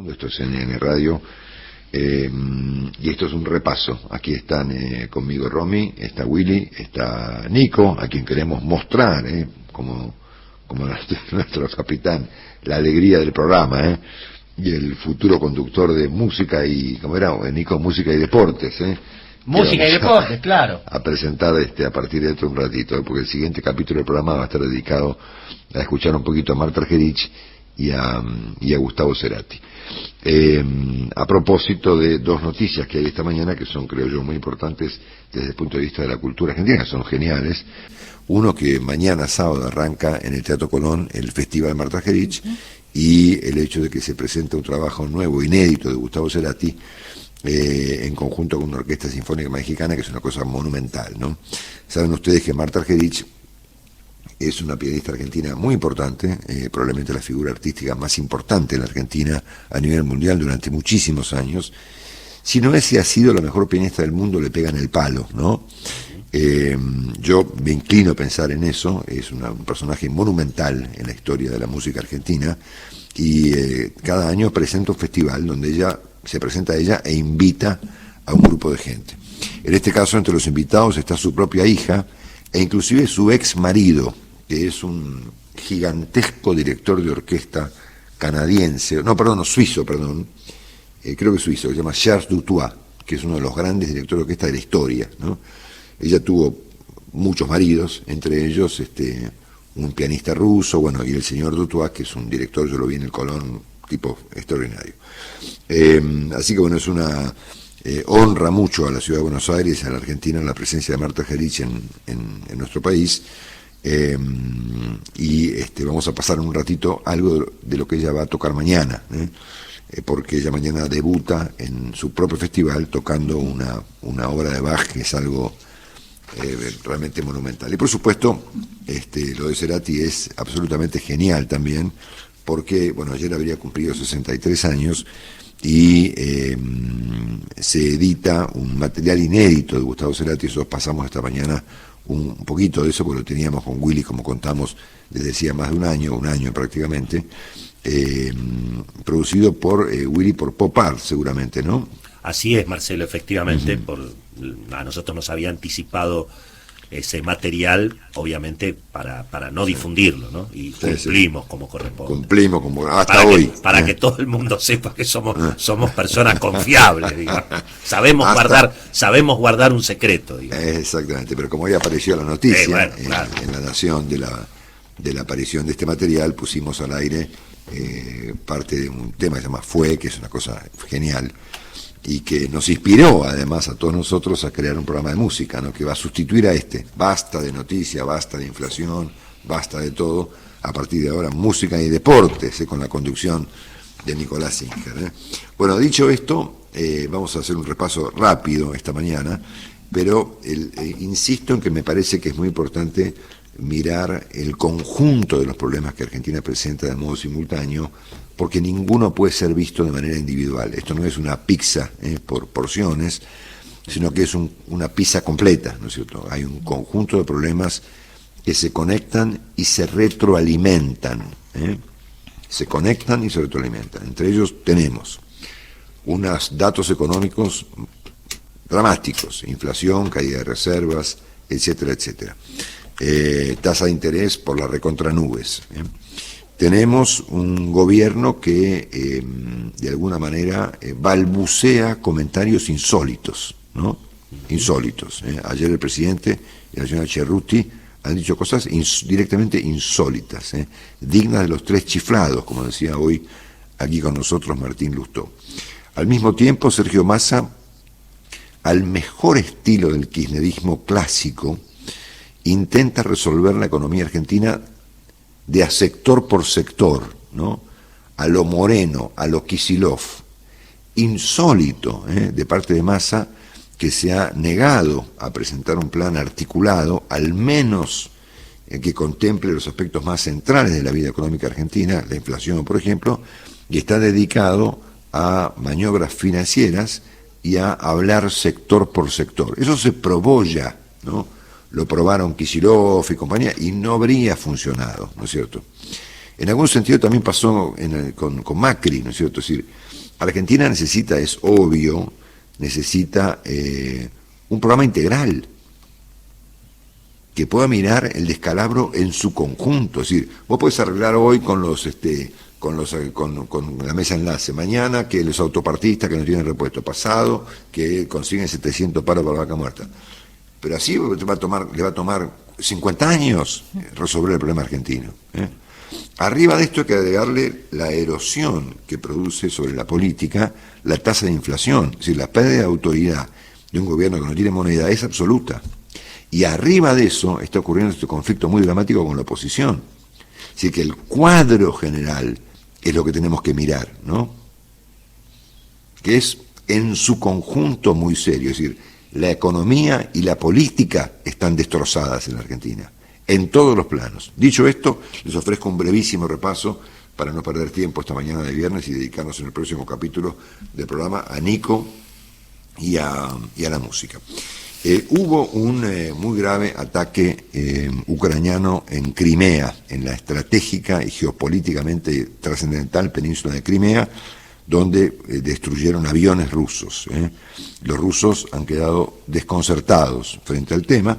mundo, esto es NN Radio, y esto es un repaso. Aquí están conmigo Romy, está Willy, está Nico, a quien queremos mostrar, como nuestro capitán, la alegría del programa, y el futuro conductor de música y, ¿cómo era? Nico, música y deportes, Música y deportes, claro. A presentar a partir de dentro de un ratito, porque el siguiente capítulo del programa va a estar dedicado a escuchar un poquito a Marta Argerich y a Gustavo Cerati. A propósito de dos noticias que hay esta mañana que son, creo yo, muy importantes desde el punto de vista de la cultura argentina, son geniales. Uno, que mañana sábado arranca en el Teatro Colón el Festival Marta Argerich, y el hecho de que se presenta un trabajo nuevo, inédito, de Gustavo Cerati, en conjunto con una orquesta sinfónica mexicana, que es una cosa monumental, ¿no? Saben ustedes que Marta Argerich es una pianista argentina muy importante, probablemente la figura artística más importante en la Argentina a nivel mundial durante muchísimos años. Si no es si ha sido la mejor pianista del mundo, le pegan el palo, ¿no? Yo me inclino a pensar en eso. Es un personaje monumental en la historia de la música argentina, y cada año presenta un festival donde ella se presenta a ella e invita a un grupo de gente. En este caso, entre los invitados está su propia hija e inclusive su ex marido, que es un gigantesco director de orquesta canadiense, suizo, creo que suizo, se llama Charles Dutoit, que es uno de los grandes directores de orquesta de la historia, ¿no? Ella tuvo muchos maridos, entre ellos un pianista ruso, y el señor Dutoit, que es un director, yo lo vi en el Colón, tipo extraordinario. Así que es una honra mucho a la ciudad de Buenos Aires, a la Argentina, la presencia de Marta Argerich en nuestro país, y vamos a pasar un ratito algo de lo que ella va a tocar mañana, porque ella mañana debuta en su propio festival tocando una obra de Bach, que es algo realmente monumental. Y por supuesto, lo de Cerati es absolutamente genial también, porque, ayer habría cumplido 63 años y se edita un material inédito de Gustavo Cerati. Eso pasamos esta mañana un poquito de eso, porque lo teníamos con Willy, como contamos, desde hacía más de un año prácticamente, producido por Willy, por Pop Art, seguramente, ¿no? Así es, Marcelo, efectivamente, a nosotros nos había anticipado ese material, obviamente, para no difundirlo, ¿no? Y cumplimos como corresponde. Cumplimos como hasta hoy. Para que todo el mundo sepa que somos personas confiables, digamos. Sabemos guardar un secreto, digamos. Exactamente, pero como hoy apareció la noticia, claro, en La Nación de la aparición de este material, pusimos al aire parte de un tema que se llama Fue, que es una cosa genial, y que nos inspiró además a todos nosotros a crear un programa de música, ¿no? Que va a sustituir a basta de noticias, basta de inflación, basta de todo, a partir de ahora música y deportes, con la conducción de Nicolás Singer. Bueno, dicho esto, vamos a hacer un repaso rápido esta mañana, pero insisto en que me parece que es muy importante mirar el conjunto de los problemas que Argentina presenta de modo simultáneo, porque ninguno puede ser visto de manera individual. Esto no es una pizza por porciones, sino que es una pizza completa, ¿no es cierto? Hay un conjunto de problemas que se conectan y se retroalimentan, se conectan y se retroalimentan. Entre ellos tenemos unos datos económicos dramáticos: inflación, caída de reservas, etcétera, etcétera. Tasa de interés por la recontranubes. Tenemos un gobierno que de alguna manera balbucea comentarios insólitos, ¿no? Insólitos. Ayer el presidente y la señora Cerruti han dicho cosas directamente insólitas, dignas de los 3 chiflados, como decía hoy aquí con nosotros Martín Lustó. Al mismo tiempo, Sergio Massa, al mejor estilo del kirchnerismo clásico, intenta resolver la economía argentina de a sector por sector, ¿no? A lo Moreno, a lo Kicillof. Insólito, de parte de Massa, que se ha negado a presentar un plan articulado, al menos que contemple los aspectos más centrales de la vida económica argentina, la inflación, por ejemplo, y está dedicado a maniobras financieras y a hablar sector por sector. Eso se probó ya, ¿no? Lo probaron Kicillof y compañía y no habría funcionado, ¿no es cierto? En algún sentido también pasó con Macri, ¿no es cierto? Es decir, Argentina necesita, es obvio, necesita un programa integral que pueda mirar el descalabro en su conjunto. Es decir, vos podés arreglar hoy con la mesa enlace, mañana que los autopartistas que no tienen repuesto, pasado que consiguen 700 paros para vaca muerta. Pero así le va a tomar 50 años resolver el problema argentino. Arriba de esto hay que agregarle la erosión que produce sobre la política la tasa de inflación. Es decir, la pérdida de autoridad de un gobierno que no tiene moneda es absoluta. Y arriba de eso está ocurriendo este conflicto muy dramático con la oposición. Es decir, que el cuadro general es lo que tenemos que mirar, ¿no? Que es en su conjunto muy serio. Es decir, la economía y la política están destrozadas en la Argentina, en todos los planos. Dicho esto, les ofrezco un brevísimo repaso para no perder tiempo esta mañana de viernes y dedicarnos en el próximo capítulo del programa a Nico y a la música. Hubo un muy grave ataque ucraniano en Crimea, en la estratégica y geopolíticamente trascendental península de Crimea, donde destruyeron aviones rusos. Los rusos han quedado desconcertados frente al tema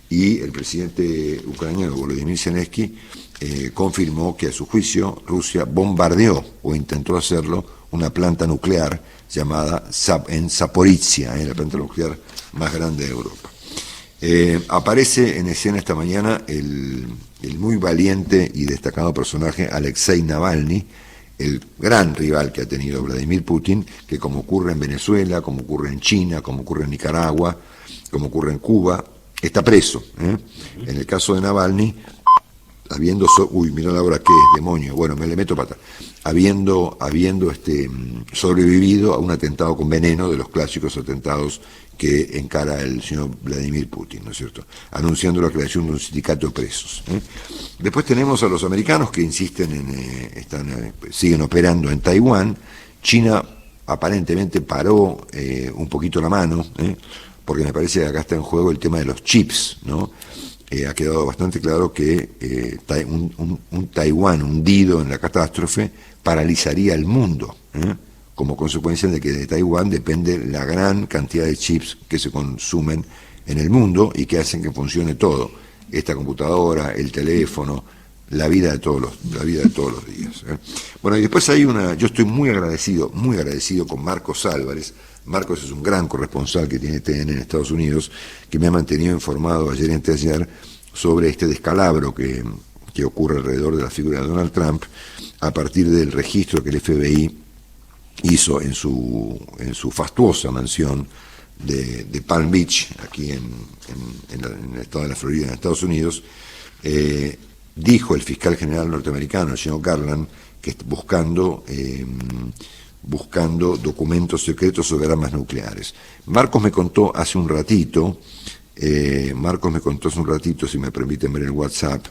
y el presidente ucraniano Volodymyr Zelensky confirmó que a su juicio Rusia bombardeó o intentó hacerlo una planta nuclear llamada en Zaporizhia, la planta nuclear más grande de Europa. Aparece en escena esta mañana el muy valiente y destacado personaje Alexei Navalny, el gran rival que ha tenido Vladimir Putin, que como ocurre en Venezuela, como ocurre en China, como ocurre en Nicaragua, como ocurre en Cuba, está preso. En el caso de Navalny, mira la hora que es, demonio, bueno, me le meto pata, habiendo sobrevivido a un atentado con veneno, de los clásicos atentados que encara el señor Vladimir Putin, ¿no es cierto?, anunciando la creación de un sindicato de presos. Después tenemos a los americanos que insisten siguen operando en Taiwán. China aparentemente paró un poquito la mano, porque me parece que acá está en juego el tema de los chips, ¿no? Ha quedado bastante claro que un Taiwán hundido en la catástrofe paralizaría el mundo, como consecuencia de que de Taiwán depende la gran cantidad de chips que se consumen en el mundo y que hacen que funcione todo, esta computadora, el teléfono, la vida de todos los días. Bueno, y después hay yo estoy muy agradecido con Marcos Álvarez. Marcos es un gran corresponsal que tiene TN en Estados Unidos, que me ha mantenido informado ayer y anteayer sobre este descalabro que ocurre alrededor de la figura de Donald Trump a partir del registro que el FBI hizo en su fastuosa mansión de Palm Beach, aquí en el estado de la Florida, en Estados Unidos. Dijo el fiscal general norteamericano, el señor Garland, que buscando documentos secretos sobre armas nucleares. Marcos me contó hace un ratito, si me permiten ver el WhatsApp,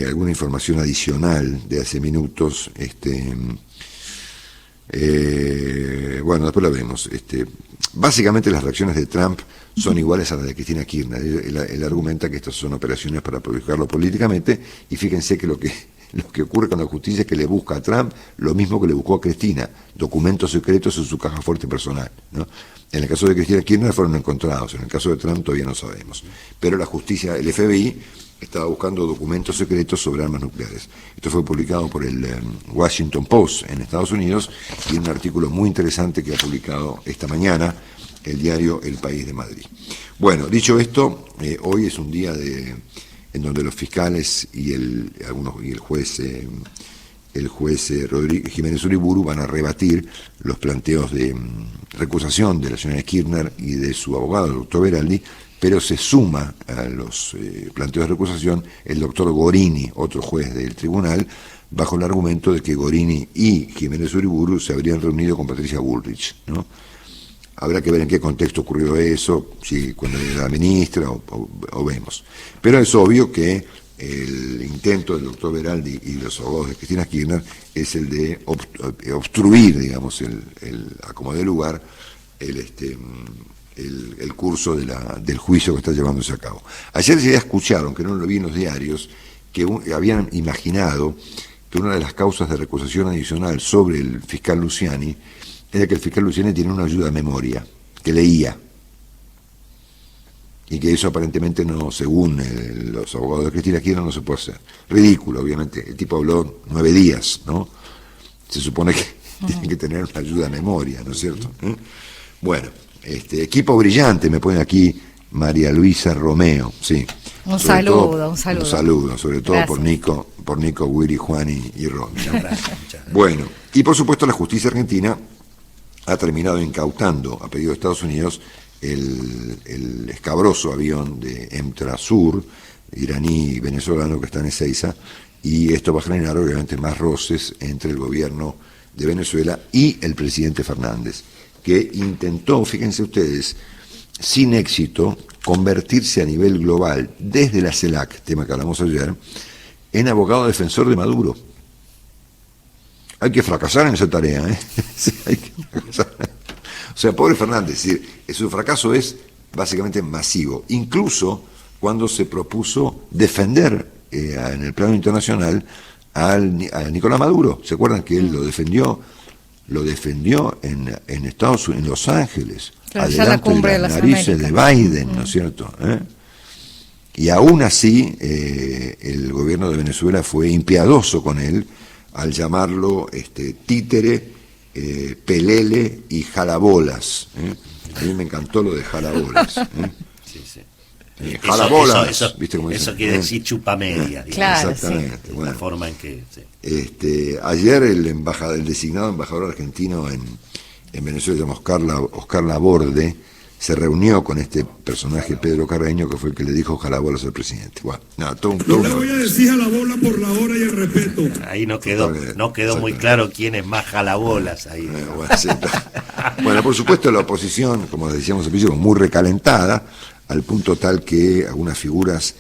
alguna información adicional de hace minutos. Bueno, después lo vemos. Básicamente las reacciones de Trump son iguales a las de Cristina Kirchner. Él argumenta que estas son operaciones para perjudicarlo políticamente, y fíjense que lo que ocurre con la justicia es que le busca a Trump lo mismo que le buscó a Cristina, documentos secretos en su caja fuerte personal, ¿no? En el caso de Cristina Kirchner fueron encontrados, en el caso de Trump todavía no sabemos. Pero la justicia, el FBI, estaba buscando documentos secretos sobre armas nucleares. Esto fue publicado por el Washington Post en Estados Unidos, y un artículo muy interesante que ha publicado esta mañana el diario El País de Madrid. Bueno, dicho esto, hoy es un día en donde los fiscales y el juez Jiménez Uriburu van a rebatir los planteos de recusación de la señora Kirchner y de su abogado, el doctor Beraldi, pero se suma a los planteos de recusación el doctor Gorini, otro juez del tribunal, bajo el argumento de que Gorini y Jiménez Uriburu se habrían reunido con Patricia Bullrich, ¿no? Habrá que ver en qué contexto ocurrió eso, si cuando era la ministra o vemos. Pero es obvio que el intento del doctor Beraldi y los abogados de Cristina Kirchner es el de obstruir, digamos, a como de lugar, el curso del juicio que está llevándose a cabo. Ayer ya escucharon, que no lo vi en los diarios, que habían imaginado que una de las causas de recusación adicional sobre el fiscal Luciani era que el fiscal Luciani tiene una ayuda de memoria, que leía, y que eso aparentemente no, según los abogados de Cristina Kirchner, no se puede hacer. Ridículo, obviamente. El tipo habló 9 días, ¿no? Se supone que tiene que tener una ayuda de memoria, ¿no es cierto? Bueno, equipo brillante, me pone aquí María Luisa Romeo, sí. Un saludo. Sobre todo por Nico, Willy, Juan y Romy, ¿no? Bueno, y por supuesto la justicia argentina ha terminado incautando, a pedido de Estados Unidos, el escabroso avión de Emtrasur, iraní y venezolano, que está en Ezeiza, y esto va a generar obviamente más roces entre el gobierno de Venezuela y el presidente Fernández, que intentó, fíjense ustedes, sin éxito, convertirse a nivel global, desde la CELAC, tema que hablamos ayer, en abogado defensor de Maduro. Hay que fracasar en esa tarea, ¿eh? Sí, hay que fracasar. O sea, pobre Fernández, es decir, su fracaso es básicamente masivo, incluso cuando se propuso defender en el plano internacional a Nicolás Maduro. ¿Se acuerdan que él lo defendió en Estados Unidos, en Los Ángeles, claro, adelante de las narices de Biden, ¿no es cierto? Y aún así el gobierno de Venezuela fue impiadoso con él al llamarlo títere, pelele y jalabolas. A mí me encantó lo de jalabolas. Sí, sí. Jalabolas, eso, ¿viste cómo eso dicen? quiere decir chupamedia. Claro, exactamente. sí. Bueno, La forma en que... Sí. Ayer el designado embajador argentino en Venezuela, llamado Oscar Laborde, se reunió con este personaje, Pedro Carreño, que fue el que le didijo jalabolas al presidente. Bueno, no, no le voy a decir jalabola por la hora y el respeto. Ahí no quedó muy claro quién es más jalabolas ahí. Bueno, sí, bueno, por supuesto la oposición, como decíamos al principio, muy recalentada, al punto tal que algunas figuras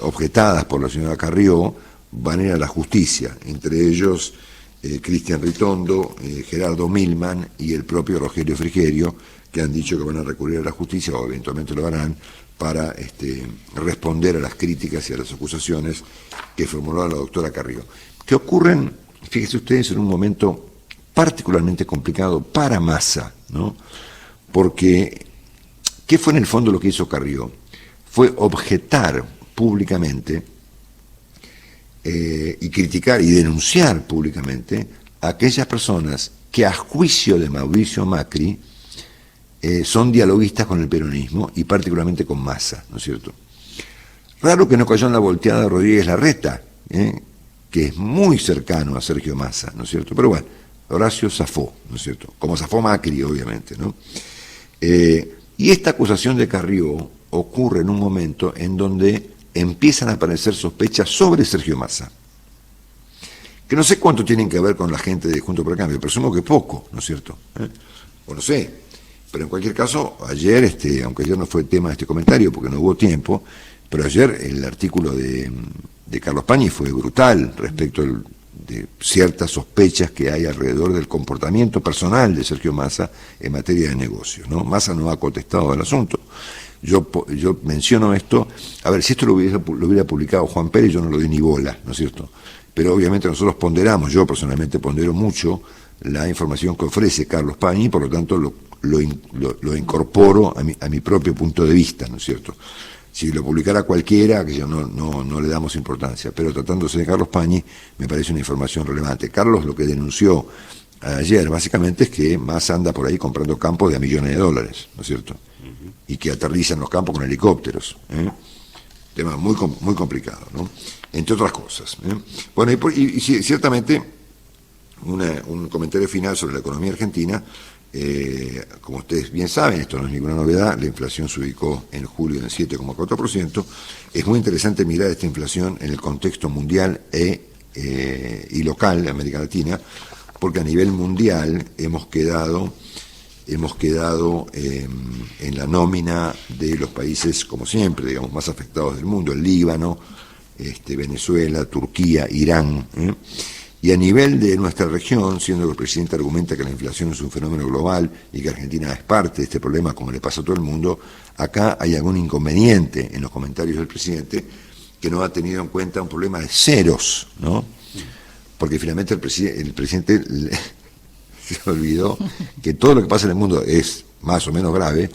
objetadas por la señora Carrió van a ir a la justicia, entre ellos Cristian Ritondo, Gerardo Milman y el propio Rogelio Frigerio, que han dicho que van a recurrir a la justicia, o eventualmente lo harán, para responder a las críticas y a las acusaciones que formuló la doctora Carrió, que ocurren, fíjense ustedes, en un momento particularmente complicado para Massa, ¿no? Porque, ¿qué fue en el fondo lo que hizo Carrió? Fue objetar públicamente y criticar y denunciar públicamente a aquellas personas que a juicio de Mauricio Macri son dialoguistas con el peronismo y particularmente con Massa, ¿no es cierto? Raro que no cayó en la volteada de Rodríguez Larreta, que es muy cercano a Sergio Massa, ¿no es cierto? Pero bueno, Horacio zafó, ¿no es cierto? Como zafó Macri, obviamente, ¿no? Y esta acusación de Carrió ocurre en un momento en donde empiezan a aparecer sospechas sobre Sergio Massa, que no sé cuánto tienen que ver con la gente de Juntos por el Cambio, presumo que poco, ¿no es cierto? O no sé. Pero en cualquier caso, ayer, aunque ayer no fue tema de este comentario porque no hubo tiempo, pero ayer el artículo de Carlos Pañi fue brutal respecto de ciertas sospechas que hay alrededor del comportamiento personal de Sergio Massa en materia de negocios, ¿no? Massa no ha contestado al asunto. Yo menciono esto, a ver, si esto lo hubiera publicado Juan Pérez, yo no lo di ni bola, ¿no es cierto? Pero obviamente nosotros ponderamos, yo personalmente pondero mucho la información que ofrece Carlos Pañi, por lo tanto lo incorporo a mi propio punto de vista, ¿no es cierto? Si lo publicara cualquiera, que yo no le damos importancia, pero tratándose de Carlos Pañi, me parece una información relevante. Carlos lo que denunció ayer, básicamente, es que Massa anda por ahí comprando campos de $1 millones, ¿no es cierto? Y que aterrizan los campos con helicópteros. Tema muy complicado, ¿no? Entre otras cosas. Bueno, y ciertamente, un comentario final sobre la economía argentina. Como ustedes bien saben, esto no es ninguna novedad, la inflación se ubicó en julio en 7,4%. Es muy interesante mirar esta inflación en el contexto mundial y local de América Latina, porque a nivel mundial hemos quedado en la nómina de los países, como siempre, digamos, más afectados del mundo: el Líbano, Venezuela, Turquía, Irán. Y a nivel de nuestra región, siendo que el presidente argumenta que la inflación es un fenómeno global y que Argentina es parte de este problema, como le pasa a todo el mundo, acá hay algún inconveniente en los comentarios del presidente, que no ha tenido en cuenta un problema de ceros, ¿no? Porque finalmente el presidente se olvidó que todo lo que pasa en el mundo es más o menos grave,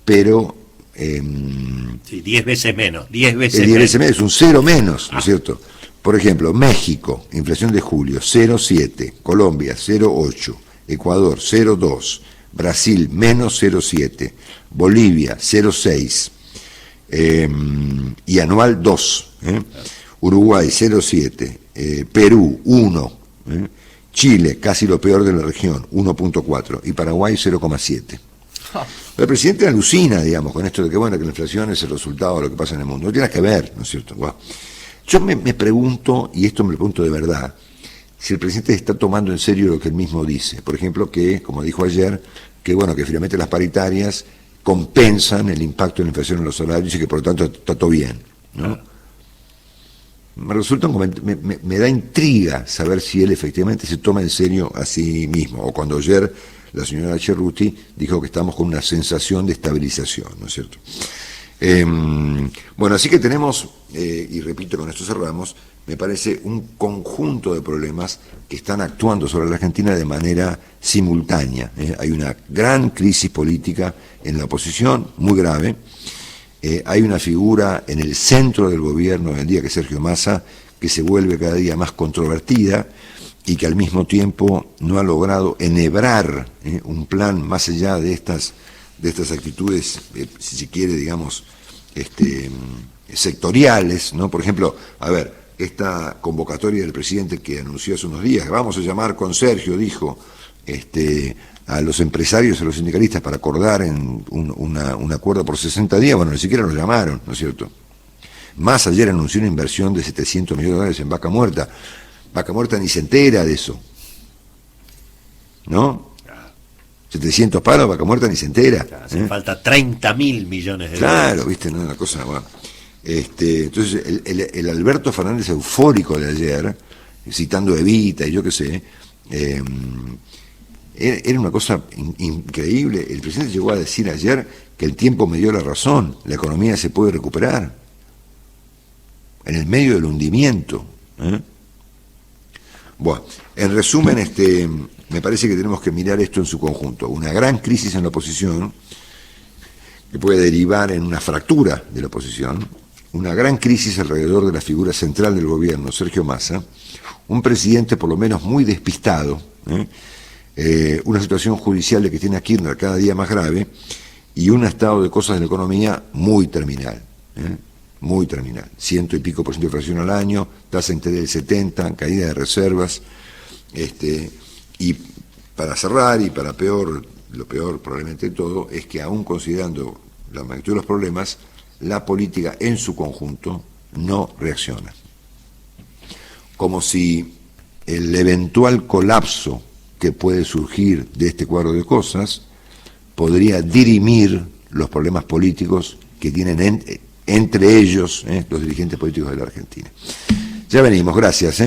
pero... sí, 10 veces menos, 10 veces menos, es un cero menos, ¿no es cierto? Por ejemplo, México, inflación de julio, 0,7, Colombia, 0,8, Ecuador, 0,2, Brasil, menos 0,7, Bolivia, 0,6, y anual 2, Uruguay, 0,7, Perú, 1, Chile, casi lo peor de la región, 1,4, y Paraguay, 0,7. El presidente alucina, digamos, con esto de que, bueno, que la inflación es el resultado de lo que pasa en el mundo. No tiene que ver, ¿no es cierto? Wow. Yo me pregunto, y esto me lo pregunto de verdad, si el presidente está tomando en serio lo que él mismo dice. Por ejemplo, que, como dijo ayer, que bueno, que finalmente las paritarias compensan el impacto de la inflación en los salarios y que por lo tanto está todo bien, ¿no? Me resulta me da intriga saber si él efectivamente se toma en serio a sí mismo, o cuando ayer la señora Cerruti dijo que estamos con una sensación de estabilización, ¿no es cierto? Bueno, así que tenemos, y repito, con esto cerramos, me parece un conjunto de problemas que están actuando sobre la Argentina de manera simultánea. Hay una gran crisis política en la oposición, muy grave. Hay una figura en el centro del gobierno hoy en día, que es Sergio Massa, que se vuelve cada día más controvertida y que al mismo tiempo no ha logrado enhebrar un plan más allá de estas actitudes, si se quiere, digamos, sectoriales, ¿no? Por ejemplo, a ver, esta convocatoria del presidente que anunció hace unos días, que vamos a llamar con Sergio, dijo, a los empresarios, a los sindicalistas para acordar en un acuerdo por 60 días, bueno, ni siquiera nos llamaron, ¿no es cierto? Más ayer anunció una inversión de $700 millones en Vaca Muerta. Vaca Muerta ni se entera de eso, ¿no? 700 palos, Vaca Muerta ni se entera. Hace falta 30.000 millones de dólares. Claro, viste, no, una cosa, bueno. Entonces, el Alberto Fernández eufórico de ayer, citando Evita y yo qué sé, era una cosa increíble. El presidente llegó a decir ayer que el tiempo me dio la razón, la economía se puede recuperar en el medio del hundimiento. Bueno, en resumen, me parece que tenemos que mirar esto en su conjunto. Una gran crisis en la oposición, que puede derivar en una fractura de la oposición, una gran crisis alrededor de la figura central del gobierno, Sergio Massa, un presidente por lo menos muy despistado, una situación judicial de Cristina Kirchner cada día más grave, y un estado de cosas de la economía muy terminal, muy terminal. 100 y pico % de inflación al año, tasa de interés del 70, caída de reservas, y para cerrar, y para peor, lo peor probablemente de todo, es que aún considerando la magnitud de los problemas, la política en su conjunto no reacciona. Como si el eventual colapso que puede surgir de este cuadro de cosas podría dirimir los problemas políticos que tienen entre ellos los dirigentes políticos de la Argentina. Ya venimos, gracias.